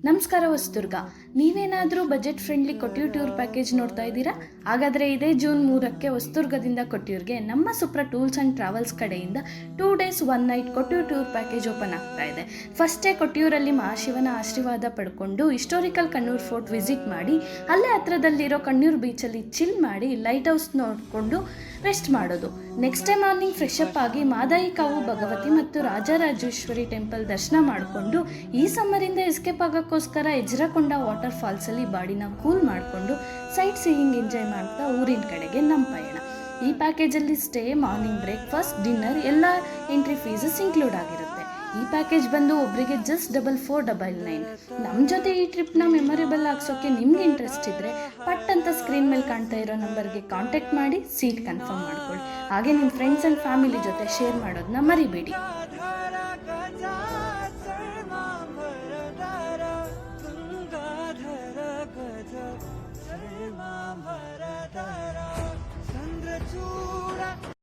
ನಮಸ್ಕಾರ ಹೊಸದುರ್ಗ. ನೀವೇನಾದರೂ budget friendly ಕೊಟ್ಟಿಯೂರ್ tour package ನೋಡ್ತಾ ಇದ್ದೀರಾ? ಹಾಗಾದರೆ ಇದೇ ಜೂನ್ 3ಕ್ಕೆ ಹೊಸದುರ್ಗದಿಂದ ಕೊಟ್ಟಿಯೂರ್ಗೆ ನಮ್ಮ ಸುಪ್ರ ಟೂರ್ಸ್ ಆ್ಯಂಡ್ ಟ್ರಾವೆಲ್ಸ್ ಕಡೆಯಿಂದ 2 days 1 night Kottiyoor tour package open ಆಗ್ತಾ ಇದೆ. ಫಸ್ಟ್ ಡೇ ಕೊಟ್ಟಿಯೂರಲ್ಲಿ ಮಹಾಶಿವನ ಆಶೀರ್ವಾದ ಪಡ್ಕೊಂಡು ಹಿಸ್ಟೋರಿಕಲ್ ಕಣ್ಣೂರು ಫೋರ್ಟ್ ವಿಸಿಟ್ ಮಾಡಿ, ಅಲ್ಲೇ ಹತ್ರದಲ್ಲಿರೋ ಕಣ್ಣೂರು ಬೀಚಲ್ಲಿ ಚಿಲ್ ಮಾಡಿ ಲೈಟ್ ಹೌಸ್ ನೋಡಿಕೊಂಡು ರೆಸ್ಟ್ ಮಾಡೋದು. Next day morning fresh up ಆಗಿ ಮಾದಾಯಿ ಕಾವು ಭಗವತಿ ಮತ್ತು ರಾಜರಾಜೇಶ್ವರಿ ಟೆಂಪಲ್ ದರ್ಶನ ಮಾಡಿಕೊಂಡು ಈ ಸಮ್ಮರಿಂದ ಎಸ್ಕೇಪ್ ಆಗೋಕ್ಕೋಸ್ಕರ ಎಜ್ರಕೊಂಡ ವಾಟರ್ ಫಾಲ್ಸಲ್ಲಿ ಬಾಡಿನ ಕೂಲ್ ಮಾಡಿಕೊಂಡು ಸೈಟ್ ಸೀಯಿಂಗ್ ಎಂಜಾಯ್ ಮಾಡ್ತಾ ಊರಿನ ಕಡೆಗೆ ನಮ್ಮ ಪಯಣ. ಈ ಪ್ಯಾಕೇಜಲ್ಲಿ ಸ್ಟೇ, ಮಾರ್ನಿಂಗ್ ಬ್ರೇಕ್ಫಾಸ್ಟ್, ಡಿನ್ನರ್ ಎಲ್ಲ ಎಂಟ್ರಿ ಫೀಸಸ್ ಇನ್ಕ್ಲೂಡ್ ಆಗಿರುತ್ತೆ. ಈ ಪ್ಯಾಕೇಜ್ ಬಂದು ಒಬ್ಬರಿಗೆ ಜಸ್ಟ್ 4499. ನಮ್ಮ ಜೊತೆ ಈ ಟ್ರಿಪ್ನ ಮೆಮೊರೇಬಲ್ ಆಗಿಸೋಕ್ಕೆ ನಿಮ್ಗೆ ಇಂಟ್ರೆಸ್ಟ್ ಇದ್ದರೆ ಪಟ್ ಅಂತ ಸ್ಕ್ರೀನ್ ಮೇಲೆ ಕಾಣ್ತಾ ಇರೋ ನಂಬರ್ಗೆ ಕಾಂಟ್ಯಾಕ್ಟ್ ಮಾಡಿ ಸೀಟ್ ಕನ್ಫರ್ಮ್ ಮಾಡ್ಕೊಳ್ಳಿ. ಹಾಗೆ ನಿಮ್ಮ ಫ್ರೆಂಡ್ಸ್ ಆ್ಯಂಡ್ ಫ್ಯಾಮಿಲಿ ಜೊತೆ ಶೇರ್ ಮಾಡೋದನ್ನ ಮರಿಬೇಡಿ.